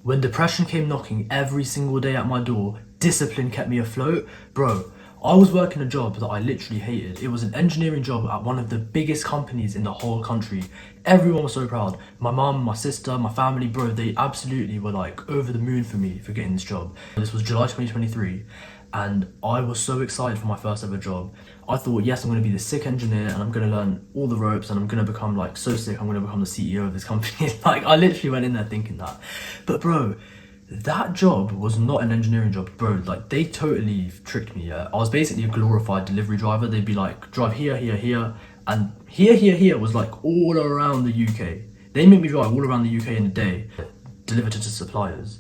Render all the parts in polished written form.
When depression came knocking every single day at my door, discipline kept me afloat. Bro, I was working a job that I literally hated. It was an engineering job at one of the biggest companies in the whole country. Everyone was so proud. My mum, my sister, my family, bro, they absolutely were like over the moon for me for getting this job. This was July 2023 and I was so excited for my first ever job. I thought, yes, I'm going to be the sick engineer and I'm going to learn all the ropes and I'm going to become like so sick, I'm going to become the CEO of this company. Like, I literally went in there thinking that. But bro, that job was not an engineering job, bro. Like, they totally tricked me, yeah. I was basically a glorified delivery driver. They'd be like, drive here, here, here, and here was like all around the UK. They made me drive all around the UK in a day, deliver to suppliers.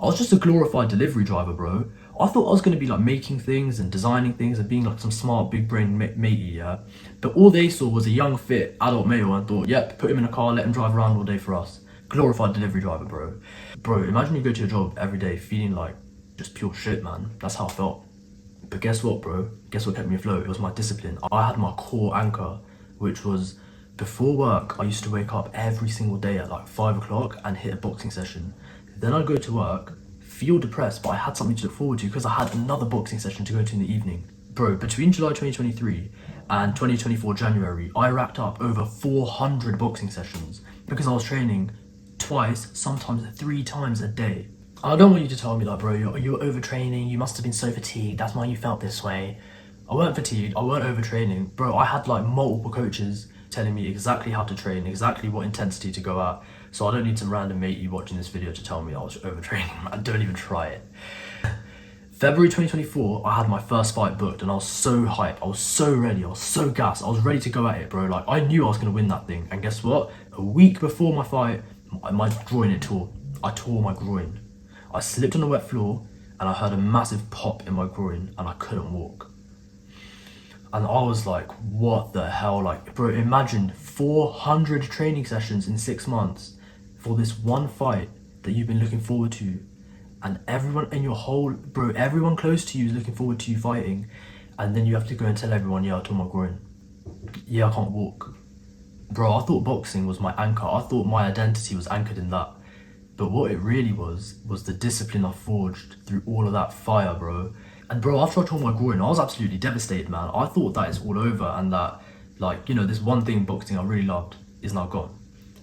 I was just a glorified delivery driver, bro. I thought I was going to be like making things and designing things and being like some smart big brain matey, yeah. But all they saw was a young fit adult male and thought, yep, put him in a car, let him drive around all day for us. Glorified delivery driver, bro. Bro, imagine you go to your job every day feeling like just pure shit, man. That's how I felt. But guess what, bro? Guess what kept me afloat? It was my discipline. I had my core anchor, which was before work, I used to wake up every single day at like 5 o'clock and hit a boxing session. Then I'd go to work, feel depressed, but I had something to look forward to because I had another boxing session to go to in the evening. Bro, between July 2023 and 2024 January, I racked up over 400 boxing sessions because I was training twice, sometimes 3 times a day. I don't want you to tell me like, bro, you're overtraining, you must have been so fatigued, that's why you felt this way. I weren't fatigued, I weren't overtraining. Bro, I had like multiple coaches telling me exactly how to train, exactly what intensity to go at. So I don't need some random matey watching this video to tell me I was overtraining. I don't even try it. February 2024, I had my first fight booked and I was so hyped, I was so ready, I was so gassed, I was ready to go at it, bro. Like, I knew I was gonna win that thing. And guess what? A week before my fight, my groin, it tore. I tore my groin. I slipped on the wet floor and I heard a massive pop in my groin and I couldn't walk. And I was like, what the hell? Like, bro, imagine 400 training sessions in 6 months for this one fight that you've been looking forward to. And everyone in your whole, bro, everyone close to you is looking forward to you fighting. And then you have to go and tell everyone, yeah, I tore my groin. Yeah, I can't walk. Bro, I thought boxing was my anchor. I thought my identity was anchored in that. But what it really was the discipline I forged through all of that fire, bro. And bro, after I tore my groin, I was absolutely devastated, man. I thought that it's all over and that, like, you know, this one thing boxing I really loved is now gone.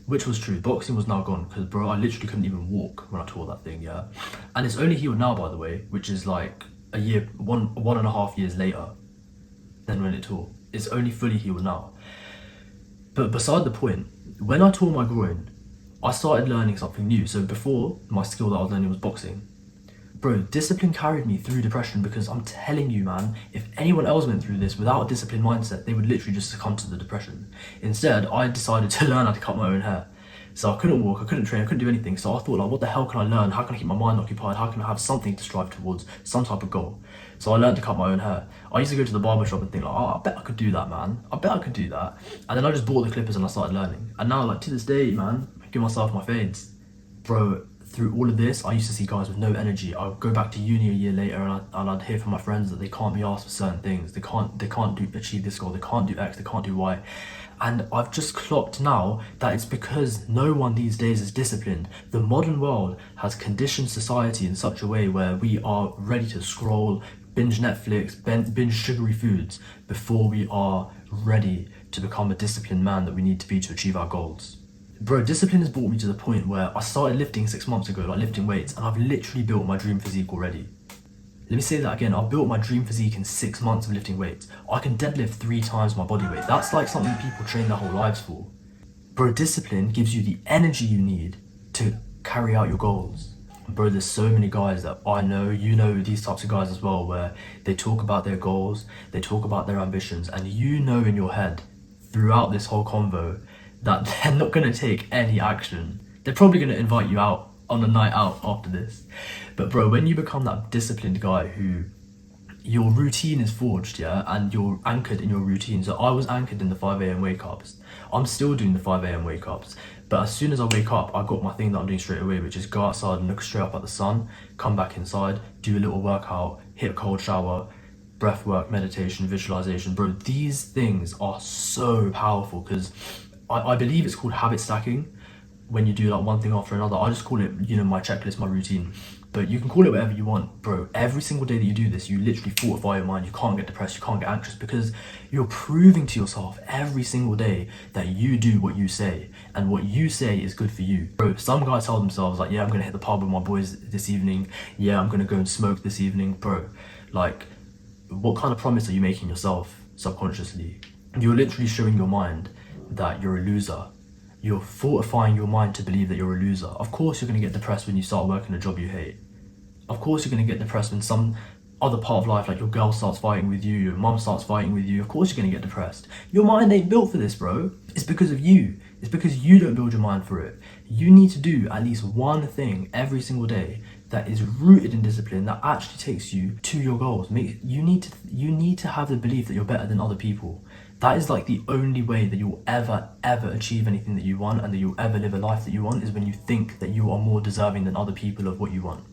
Which was true. Boxing was now gone because, bro, I literally couldn't even walk when I tore that thing, yeah. And it's only healed now, by the way, which is like a year, one and a half years later than when it tore. It's only fully healed now. But beside the point, when I tore my groin, I started learning something new. So before, my skill that I was learning was boxing. Bro, discipline carried me through depression because I'm telling you, man, if anyone else went through this without a disciplined mindset, they would literally just succumb to the depression. Instead, I decided to learn how to cut my own hair. So I couldn't walk, I couldn't train, I couldn't do anything. So I thought, like, what the hell can I learn? How can I keep my mind occupied? How can I have something to strive towards, some type of goal? So I learned to cut my own hair. I used to go to the barber shop and think, like, oh, I bet I could do that, man. I bet I could do that. And then I just bought the clippers and I started learning. And now, like, to this day, man, I give myself my fades. Bro, through all of this, I used to see guys with no energy. I'd go back to uni a year later and I'd hear from my friends that they can't be asked for certain things. They can't achieve this goal. They can't do X. They can't do Y. And I've just clocked now that it's because no one these days is disciplined. The modern world has conditioned society in such a way where we are ready to scroll, binge Netflix, binge sugary foods before we are ready to become a disciplined man that we need to be to achieve our goals. Bro, discipline has brought me to the point where I started lifting 6 months ago, like lifting weights, and I've literally built my dream physique already. Let me say that again, I've built my dream physique in 6 months of lifting weights. I can deadlift 3 times my body weight. That's like something people train their whole lives for. Bro, discipline gives you the energy you need to carry out your goals. Bro, there's so many guys that I know, you know these types of guys as well, where they talk about their goals, they talk about their ambitions, and you know in your head, throughout this whole convo, that they're not going to take any action. They're probably going to invite you out on a night out after this. But bro, when you become that disciplined guy who your routine is forged, yeah, and you're anchored in your routine. So I was anchored in the 5 a.m. wake ups. I'm still doing the 5 a.m. wake ups. But as soon as I wake up, I got my thing that I'm doing straight away, which is go outside and look straight up at the sun, come back inside, do a little workout, hit a cold shower, breath work, meditation, visualization. Bro, these things are so powerful because I believe it's called habit stacking, when you do like one thing after another. I just call it, you know, my checklist, my routine. But you can call it whatever you want, bro. Every single day that you do this, you literally fortify your mind. You can't get depressed, you can't get anxious, because you're proving to yourself every single day that you do what you say, and what you say is good for you. Bro, some guys tell themselves like, yeah, I'm gonna hit the pub with my boys this evening. Yeah, I'm gonna go and smoke this evening. Bro, like, what kind of promise are you making yourself subconsciously? You're literally showing your mind that you're a loser. You're fortifying your mind to believe that you're a loser. Of course you're going to get depressed when you start working a job you hate. Of course you're going to get depressed when some other part of life, like your girl starts fighting with you, your mum starts fighting with you. Of course you're going to get depressed. Your mind ain't built for this, bro. It's because of you. It's because you don't build your mind for it. You need to do at least one thing every single day that is rooted in discipline, that actually takes you to your goals. You need to have the belief that you're better than other people. That is like the only way that you'll ever achieve anything that you want, and that you'll ever live a life that you want, is when you think that you are more deserving than other people of what you want.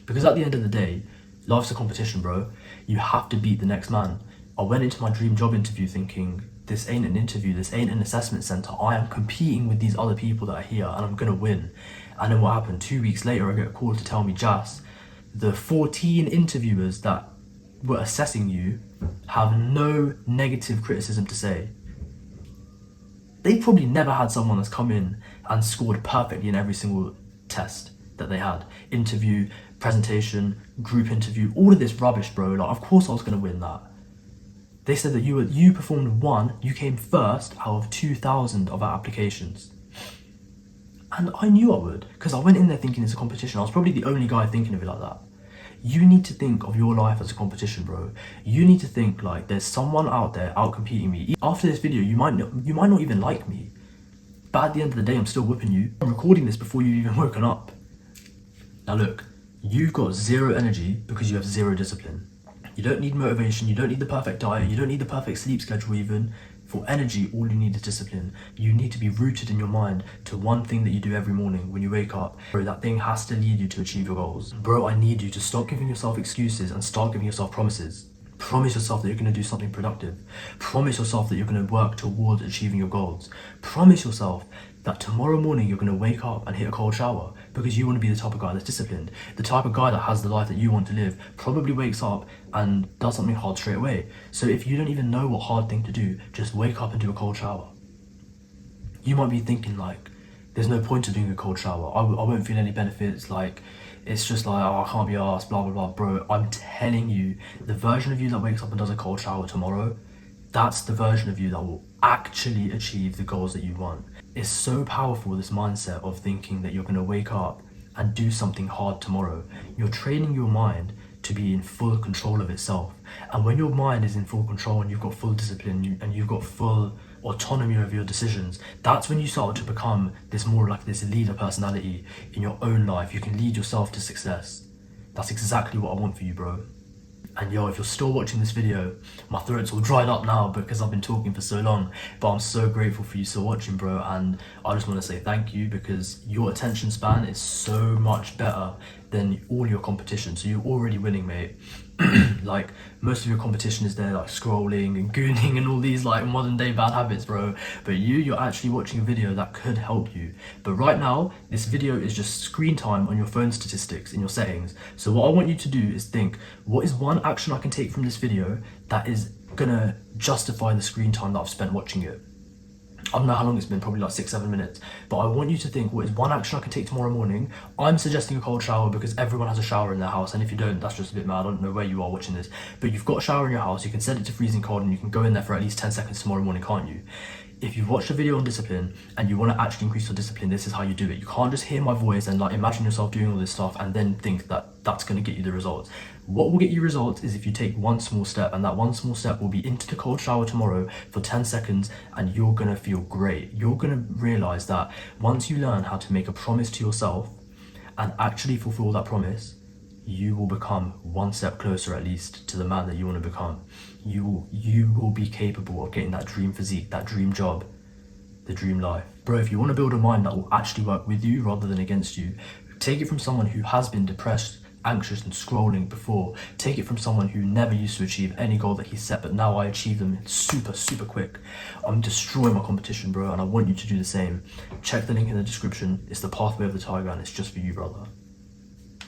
Because at the end of the day, life's a competition, bro. You have to beat the next man. I went into my dream job interview thinking, this ain't an interview, this ain't an assessment center. I am competing with these other people that are here, and I'm gonna win. And then what happened? 2 weeks later, I get a call to tell me, Jas, the 14 interviewers that were assessing you have no negative criticism to say. They probably never had someone that's come in and scored perfectly in every single test that they had. Interview, presentation, group interview, all of this rubbish, bro. Like, of course I was gonna win that. They said that you performed you came first out of 2,000 of our applications. And I knew I would, because I went in there thinking it's a competition. I was probably the only guy thinking of it like that. You need to think of your life as a competition, bro. You need to think like there's someone out there out competing me. After this video, you might not even like me, but at the end of the day, I'm still whipping you. I'm recording this before you've even woken up. Now look, you've got zero energy because you have zero discipline. You don't need motivation, you don't need the perfect diet, you don't need the perfect sleep schedule even. For energy, all you need is discipline. You need to be rooted in your mind to one thing that you do every morning when you wake up. Bro, that thing has to lead you to achieve your goals. Bro, I need you to stop giving yourself excuses and start giving yourself promises. Promise yourself that you're going to do something productive. Promise yourself that you're going to work towards achieving your goals. Promise yourself that tomorrow morning you're going to wake up and hit a cold shower, because you want to be the type of guy that's disciplined. The type of guy that has the life that you want to live probably wakes up and does something hard straight away. So if you don't even know what hard thing to do, just wake up and do a cold shower. You might be thinking like, there's no point to doing a cold shower. I won't feel any benefits. Like, it's just like, oh, I can't be arsed, blah, blah, blah. Bro, I'm telling you, the version of you that wakes up and does a cold shower tomorrow, that's the version of you that will actually achieve the goals that you want. It's so powerful, this mindset of thinking that you're going to wake up and do something hard tomorrow. You're training your mind to be in full control of itself. And when your mind is in full control and you've got full discipline and you've got full autonomy over your decisions, that's when you start to become this more like this leader personality in your own life. You can lead yourself to success. That's exactly what I want for you, bro. And yo, if you're still watching this video, my throat's all dried up now because I've been talking for so long, but I'm so grateful for you still watching, bro. And I just want to say thank you, because your attention span is so much better than all your competition. So you're already winning, mate. Like, most of your competition is there like scrolling and gooning and all these like modern day bad habits, bro. But you're actually watching a video that could help you. But right now, this video is just screen time on your phone statistics in your settings. So what I want you to do is think, what is one action I can take from this video that is gonna justify the screen time that I've spent watching it? I don't know how long it's been, probably like 6-7 minutes, but I want you to think, what is one action I can take tomorrow morning? I'm suggesting a cold shower because everyone has a shower in their house, and if you don't, that's just a bit mad. I don't know where you are watching this, but you've got a shower in your house, you can set it to freezing cold and you can go in there for at least 10 seconds tomorrow morning, can't you? If you've watched a video on discipline and you want to actually increase your discipline, this is how you do it. You can't just hear my voice and like imagine yourself doing all this stuff and then think that that's going to get you the results. What will get you results is if you take one small step, and that one small step will be into the cold shower tomorrow for 10 seconds, and you're going to feel great. You're going to realize that once you learn how to make a promise to yourself and actually fulfill that promise, you will become one step closer at least to the man that you want to become. You will be capable of getting that dream physique, that dream job, the dream life. Bro, if you want to build a mind that will actually work with you rather than against you, take it from someone who has been depressed anxious and scrolling before. Take it from someone who never used to achieve any goal that he set, but now I achieve them super quick. I'm destroying my competition, bro, and I want you to do the same. Check the link in the description. It's the Pathway of the Tiger, and it's just for you, brother.